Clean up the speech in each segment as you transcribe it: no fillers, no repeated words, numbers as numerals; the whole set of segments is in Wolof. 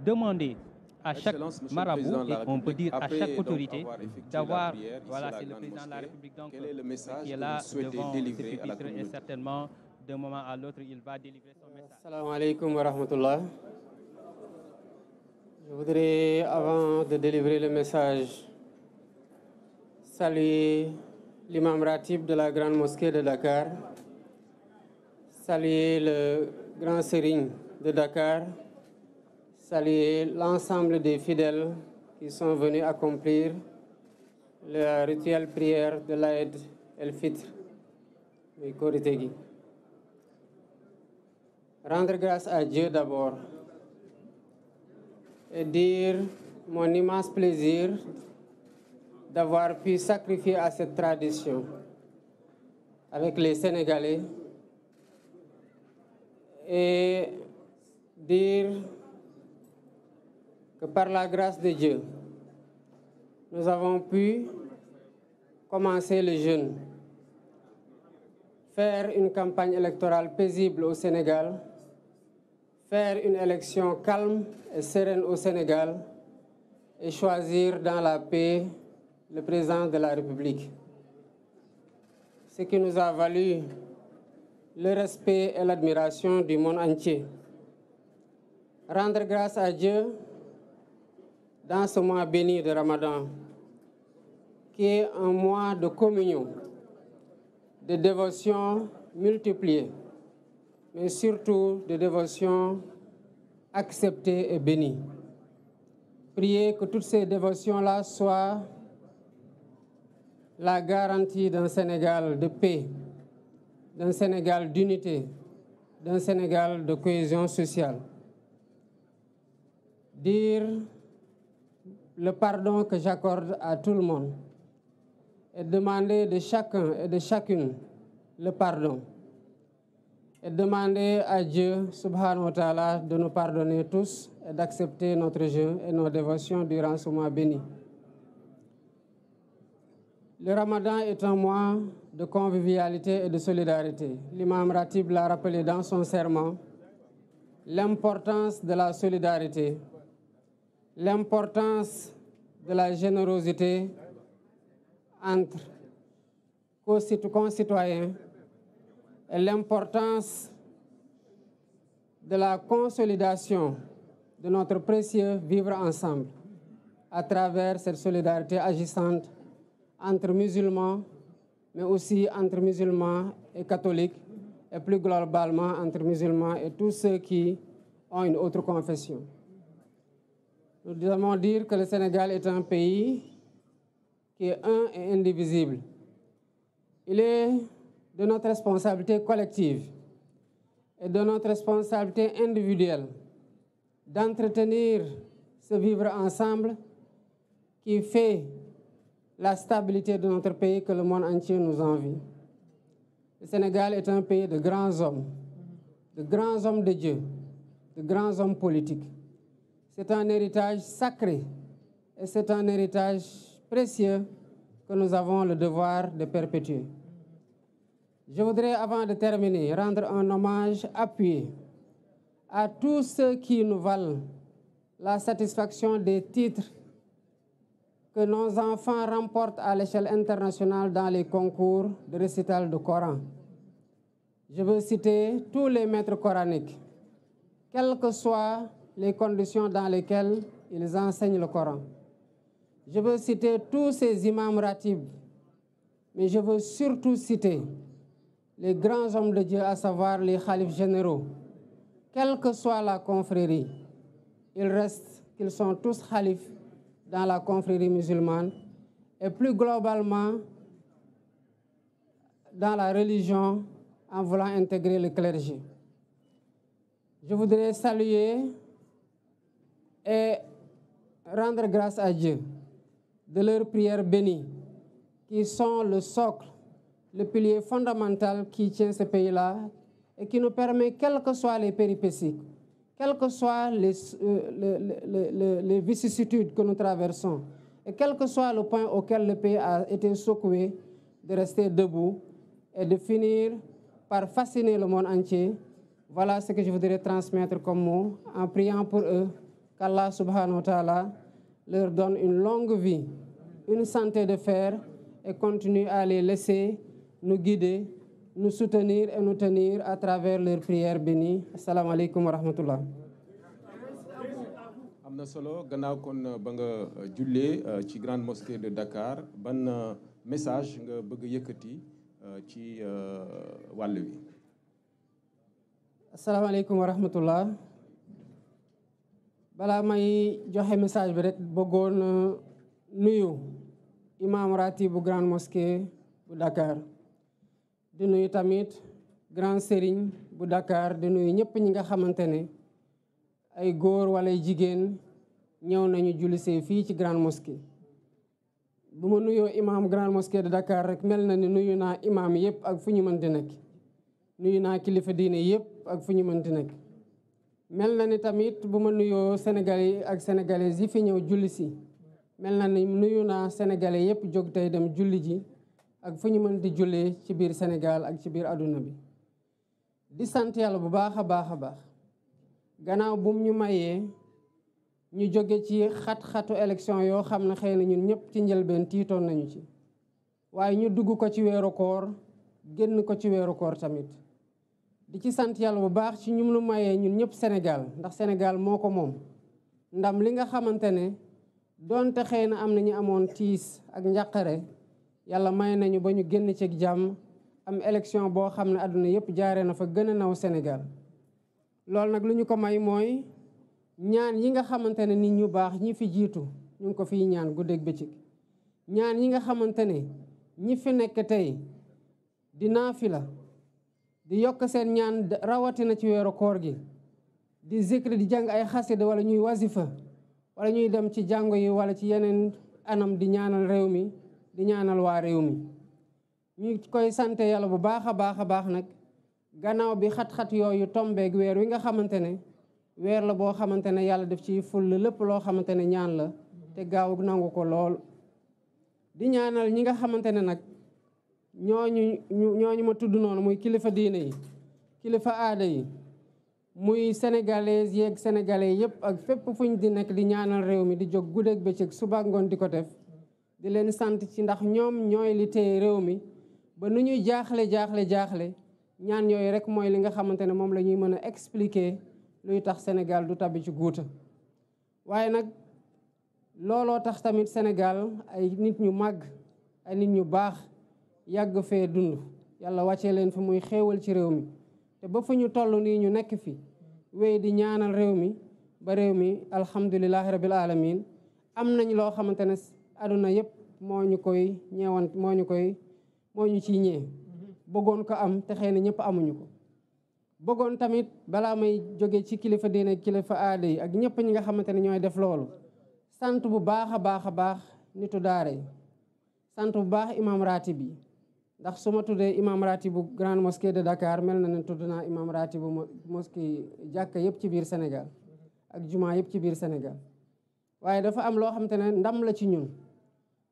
demander à chaque marabout, et on peut dire à chaque autorité, d'avoir, voilà, c'est le président de la République donc, qui est là devant ce pupitre et certainement, d'un moment à l'autre, il va délivrer son message. Assalamu alaikum wa rahmatullah. Je voudrais, avant de délivrer le message, saluer l'imam Ratib de la Grande Mosquée de Dakar, saluer le grand Serigne de Dakar, saluer l'ensemble des fidèles qui sont venus accomplir la rituelle prière de l'Aïd el-Fitr, le Koritegi. Rendre grâce à Dieu d'abord et dire mon immense plaisir d'avoir pu sacrifier à cette tradition avec les Sénégalais et dire que par la grâce de Dieu, nous avons pu commencer le jeûne, faire une campagne électorale paisible au Sénégal, faire une élection calme et sereine au Sénégal et choisir dans la paix le président de la République. Ce qui nous a valu le respect et l'admiration du monde entier. Rendre grâce à Dieu dans ce mois béni de Ramadan, qui est un mois de communion, de dévotion multipliée, mais surtout de dévotion acceptée et bénie. Priez que toutes ces dévotions-là soient la garantie d'un Sénégal de paix, d'un Sénégal d'unité, d'un Sénégal de cohésion sociale. Dire le pardon que j'accorde à tout le monde et demander de chacun et de chacune le pardon. Et demander à Dieu, subhanahu wa ta'ala, de nous pardonner tous et d'accepter notre jeûne et nos dévotions durant ce mois béni. Le Ramadan est un mois de convivialité et de solidarité. L'imam Ratib l'a rappelé dans son sermon, l'importance de la solidarité, l'importance de la générosité entre concitoyens et l'importance de la consolidation de notre précieux vivre ensemble à travers cette solidarité agissante entre musulmans, mais aussi entre musulmans et catholiques, et plus globalement entre musulmans et tous ceux qui ont une autre confession. Nous devons dire que le Sénégal est un pays qui est un et indivisible. Il est de notre responsabilité collective et de notre responsabilité individuelle d'entretenir ce vivre ensemble qui fait la stabilité de notre pays que le monde entier nous envie. Le Sénégal est un pays de grands hommes de Dieu, de grands hommes politiques. C'est un héritage sacré et c'est un héritage précieux que nous avons le devoir de perpétuer. Je voudrais, avant de terminer, rendre un hommage appuyé à tous ceux qui nous valent la satisfaction des titres que nos enfants remportent à l'échelle internationale dans les concours de récital du Coran. Je veux citer tous les maîtres coraniques, quelles que soient les conditions dans lesquelles ils enseignent le Coran. Je veux citer tous ces imams ratib, mais je veux surtout citer les grands hommes de Dieu, à savoir les khalifes généraux. Quelle que soit la confrérie, il reste qu'ils sont tous khalifes dans la confrérie musulmane et plus globalement dans la religion en voulant intégrer le clergé. Je voudrais saluer et rendre grâce à Dieu de leurs prières bénies qui sont le socle, le pilier fondamental qui tient ce pays-là et qui nous permet, quelles que soient les péripéties, quelles que soient les vicissitudes que nous traversons, et quel que soit le point auquel le pays a été secoué, de rester debout et de finir par fasciner le monde entier. Voilà ce que je voudrais transmettre comme mot, en priant pour eux qu'Allah subhanahu wa ta'ala leur donne une longue vie, une santé de fer et continue à les laisser nous guider, nous soutenir et nous tenir à travers leurs prières bénies. Assalamu alaikum wa rahmatullah. Amna solo gannaaw kon ba nga jullee ci grande mosquée de Dakar ban message nga bëgg yëkkati ci wàll wi. Assalamu alaikum wa rahmatullah. Balaa may joxe message bi rek bëggoon nuyu imam ratib bu grande mosquée bu Dakar di nuyu tamit grand sérigne bu Dakar di nuyu ñëpp ñi nga xamante ne ay góor wala ay jigéen ñëw nañu jullisee fii ci grande mosquée. bu ma nuyoo imam grande mosquée de Dakar rek mel na ni nuyu naa imam yëpp ak fu ñu mënti nekk nuyu naa kilifa diine yëpp ak fu ñu mënti nekk. mel na ni tamit bu ma nuyoo sénégalais ak sénégalaises yi fi ñëw julli si mel na ni nuyu naa sénégalais yëpp jóg tey dem julli ji ak fu ñu mën di jullee ci biir Sénégal ak ci biir àdduna bi. di sant yàlla bu baax a baax a baax gannaaw bum ñu mayee ñu jóge ci xat-xatu élection yoo xam ne xëy na ñun ñëpp ci njëlbeen tiitoon nañu ci waaye ñu dugg ko ci weeru koor génn ko ci weeru koor tamit. di ci sant yàlla bu baax ci ñum lu mayee ñun ñëpp Sénégal ndax Sénégal moo ko moom ndam li nga xamante ne doonte xëy na am na ñu amoon tiis ak njàqare yàlla may nañu ba ñu génn ci jàmm am élection boo xam ne àdduna yëpp jaaree na fa gën a naw Sénégal. loolu nag lu ñu ko may mooy ñaan yi nga xamante ne nit ñu baax ñi fi jiitu ñu ngi ko fiy ñaan guddeeg bëccëg ñaan yi nga xamante ne ñi fi nekk tey di naafila di yokk seen ñaan rawatina ci weeru koor gi di zikri di jàng ay xasida wala ñuy wasifa wala ñuy dem ci jàngo yi wala ci yeneen anam di ñaanal réew mi di ñaanal waa réew mi ñu koy sante yàlla bu baax a baax nag gannaaw bi xat-xat yooyu tombeeg weer wi nga xamante ne weer la boo xamante ne yàlla def ci ful lépp loo xamante ne ñaan la te gaaw nangu ko lool di ñaanal ñi nga xamante ne nag ñooñu ma tudd noonu muy kilifa diine yi kilifa aada yi muy sénégalais yeeg sénégalais yëpp ak fépp fuñ di nekk di ñaanal réew mi di jóg guddeeg bëccëg suba ngoon di ko def di leen sant ci ndax ñoom ñooy li téye réew mi ba nu ñuy jaaxle ñaan yooyu rek mooy li nga xamante ne moom la ñuy mën a expliquer luy tax Sénégal du tabbi ci guuta waaye nag looloo tax tamit Sénégal ay nit ñu màgg ay nit ñu baax yàgg fee dund yàlla wàccee leen fi muy xéewal ci réew mi te ba fu ñu toll nii ñu nekk fi wéy di ñaanal réew mi ba réew mi alhamdulilahi rabil alamin am nañ loo xamante ne àdduna yëpp moo ñu ciy ñee bëggoon ko am te xëy na ñëpp amuñu ko bëggoon tamit balaa may jóge ci kilifa diine kilifa aada yi ak ñëpp ñi nga xamante ne ñooy def loolu sant bu baax a baax nitu daara yi sant bu baax imam ratib yi ndax su ma tuddee imam ratib bu grande mosquée de Dakar mel na ne tudd naa imam ratib bu mosquée jàkka yëpp ci biir Sénégal ak jumaa yëpp ci biir Sénégal waaye dafa am loo xamante ne ndam la ci ñun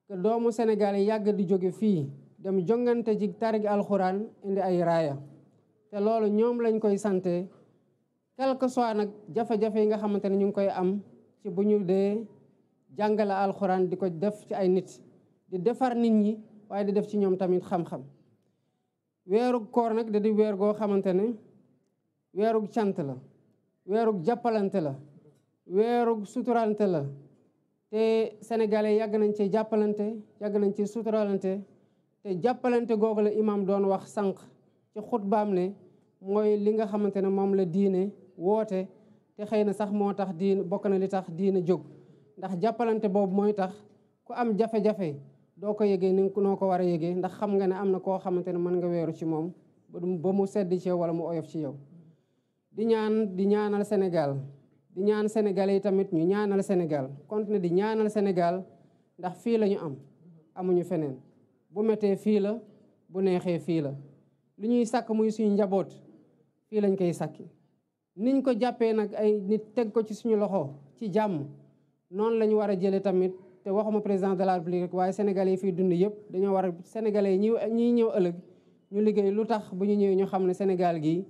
que doomu Sénégal yi yàgg di jóge fii dem jongante ci tarig alxuraan indi ay raaya te loolu ñoom lañ koy sante quel que soit nag jafe-jafe yi nga xamante ne ñu ngi koy am ci bu ñu dee jàngale alxuraan di ko def ci ay nit di defar nit ñi waaye di def ci ñoom tamit xam-xam weeru koor nag da di weer goo xamante ne weerug cant la weerug jàppalante la weerug suturalante la te sénégalais yàgg nañ ci jàppalante yàgg nañ ci suturalante te jàppalante googu la imam doon wax sànq ci xutbaam ne mooy li nga xamante ne moom la diine woote te xëy na sax moo tax diine bokk na li tax diine jóg ndax jàppalante boobu mooy tax ku am jafe-jafe doo ko yëgee ni noo ko war a yëgee ndax xam nga ne am na koo xamante ne mën nga weeru ci moom ba mu sedd ci yow wala mu oyof ci yow di ñaanal Sénégal di ñaan Sénégalais yi tamit ñu ñaanal Sénégal continuer di ñaanal Sénégal ndax fii la ñu am amuñu feneen bu méttee fii la bu neexee fii la lu ñuy sàkk muy suñu njaboot fii lañ koy sàkki niñ ko jàppee nag ay nit teg ko ci suñu loxo ci jàmm noonu la ñu war a jëlee tamit te waxuma président de la République waaye sénégalais yi fii dund yëpp dañoo war a sénégalais yi ñiy ñëw ëllëg ñu liggéey lu tax bu ñu ñëwee ñu xam ne Sénégal gi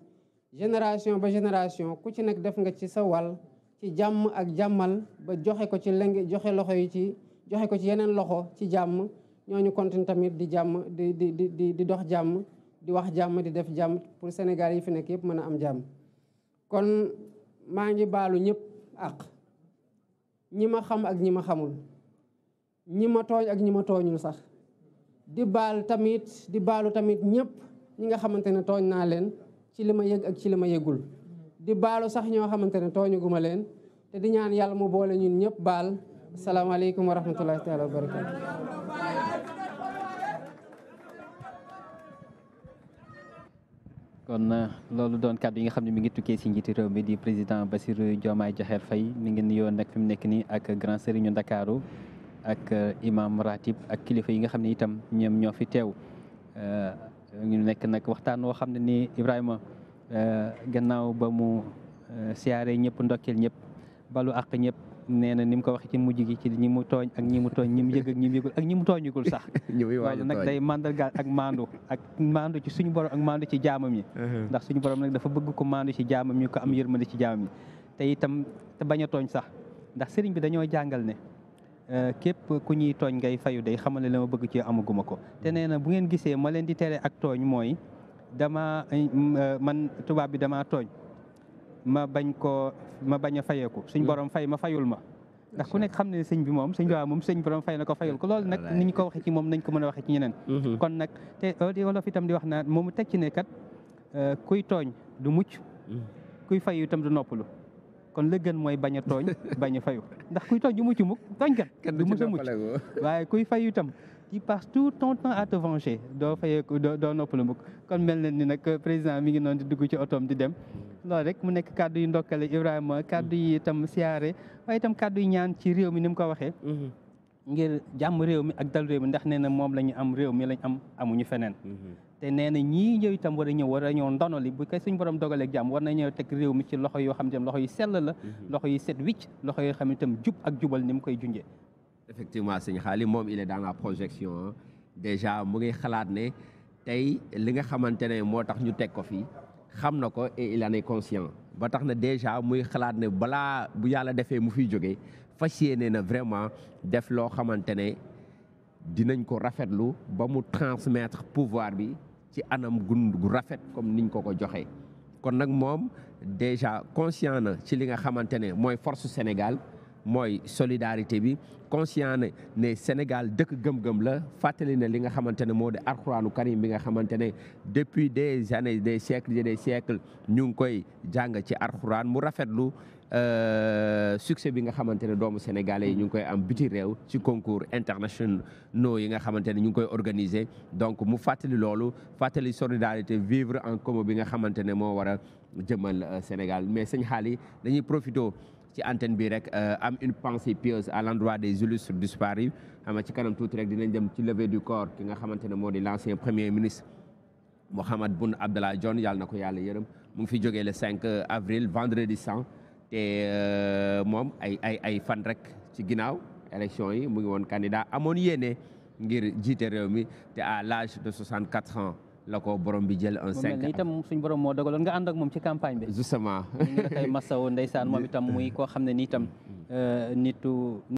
génération ba génération ku ci nekk def nga ci sa wàll ci ci jàmm ak jàmmal ba joxe ko ci joxe loxo yi joxe ko ci yeneen loxo ci jàmm ñooñu continue tamit di jàmm di dox jàmm di wax jàmm di def jàmm pour Sénégal yi fi nekk yëpp mën a am jàmm. kon maa ngi baalu ñëpp ak ñi ma xam ak ñi ma xamul ñi ma tooñ ak ñi ma tooñul sax di baalu tamit ñëpp ñi nga xamante ne tooñ naa leen ci li ma yëg ak ci li ma yëgul di baalu sax ñoo xamante ne tooñuguma leen te di ñaan yàlla mu boole ñun ñëpp baal. asalaamaaleykum wa rahmatullahi taala wa barakatu. kon loolu doon kàddu yi nga xam ne mi ngi tukkee si njiiti réew mi di président Bassirou Diomaye Diakhar Faye mi ngi nuyoo nag fi mu nekk nii ak grand serigne Ndakaaru ak imam ratib ak kilifa yi nga xam ne itam ñoom ñoo fi teew ñu nekk nag waxtaan woo xam ne nii Ibrahima gannaaw ba mu siyaare ñëpp ndokkeel ñëpp balu àq ñëpp nee na ni mu ko waxee ci mujj gi ci ñi mu tooñ ak ñi mu tooñ ñi mu yëg ak ñi mu yëgul ak ñi mu tooñugul sax loolu nag day mandargaal ak maandu ci suñu borom ak maandu ci jaamam yi ndax suñu borom nag dafa bëgg ko maandu ci jaamam ñu ko am yërmande ci jaamam yi te itam te bañ a tooñ sax ndax sëriñ bi dañoo jàngal ne képp ku ñuy tooñ ngay fayu day xamal ne la ma bëgg ci amaguma ko te nee na bu ngeen gisee ma leen di tere ak tooñ mooy man tubaab bi damaa tooñ ma bañ a fayeeku suñ borom fay ma fayul ma ndax ku nekk xam ne sëñ bi moom sëñ bi moom sëñ borom fay na ko fayul ko loolu nag ni ñu ko waxee ci moom nañ ko mën a waxee ci ñeneen kon nag te wolof itam di wax naa moomu teg ci ne kat kuy tooñ du mucc kuy fayu itam du noppalu kon la gën mooy bañ a tooñ bañ a fayu ndax kuy tooñ du mucc mukk tooñ kat du mës a mucc waaye kuy fayu itam tu passes tout ton temps à te venger doo fayeeku doo noppalu mukk kon mel na ni nag président mi ngi noonu di dugg ci otoom di dem loolu rek mu nekk kàddu yu ndokkale Ibrahima kàddu yi itam siyaare waaye itam kàddu yi ñaan ci réew mi ni mu ko waxee ngir jàmm réew mi ak dal réew mi ndax nee na moom la ñu am réew mi lañ am amuñu feneen te nee na ñii ñëw itam war a ñëw ndono li bu koy suñ borom dogaleeg jàmm war na ñëw teg réew mi ci loxo yoo xam ne loxo yu sell la loxo yu set wicc loxo yoo xam ne itam jub ak jubal ni mu koy junjee. Effectivement sëñ Xaali moom il est dans la projection déjà mu ngi xalaat ne tey li nga xamante ne moo tax ñu teg ko fii xam na ko et il en est conscient ba tax na déjà muy xalaat ne balaa bu yàlla defee mu fiy jógee fas yéene na vraiment def loo xamante ne dinañ ko rafetlu ba mu transmettre pouvoir bi ci anam gu rafet comme niñ ko joxee kon nag moom déjà conscient na ci li nga xamante ne mooy force Sénégal mooy solidarité bi conscient ne Sénégal dëkk gëm-gëm la fàttali na li nga xamante ne moo di alxuraanu karim bi nga xamante ne depuis des années des siècles et des siècles ñu ngi koy jàng ci alxuraan mu rafetlu succès bi nga xamante ne doomu sénégalais yi ñu ngi koy am biti réew ci concours internationaux yi nga xamante ne ñu ngi koy organiser donc mu fàttali loolu fàttali solidarité vivre en commun bi nga xamante ne moo war a jëmal Sénégal mais sëñ Xaali dañuy profité ci antenne bi rek am une pensée pieuse à l'endroit des illustres disparus xam ci kanam tuuti rek dinañ dem ci levée du corps ki nga xamante ne moo di l'ancien premier ministre Mahammed Boun Abdallah Dionne yàlla na ko yàlla yërëm mu ngi fi jógee le 5 avril vendredi saint te moom ay fan rek ci ginnaaw élection yi mu ngi woon candidat amoon yéene ngir jiite réew mi te à l'âge de 64 ans la ko borom bi jël un 5 itam suñ borom moo dogaloon nga ànd ak moom ci campagne bi justement ñu ngi la koy masawu ndeysaan moom itam muy koo xam ne ni itam nitu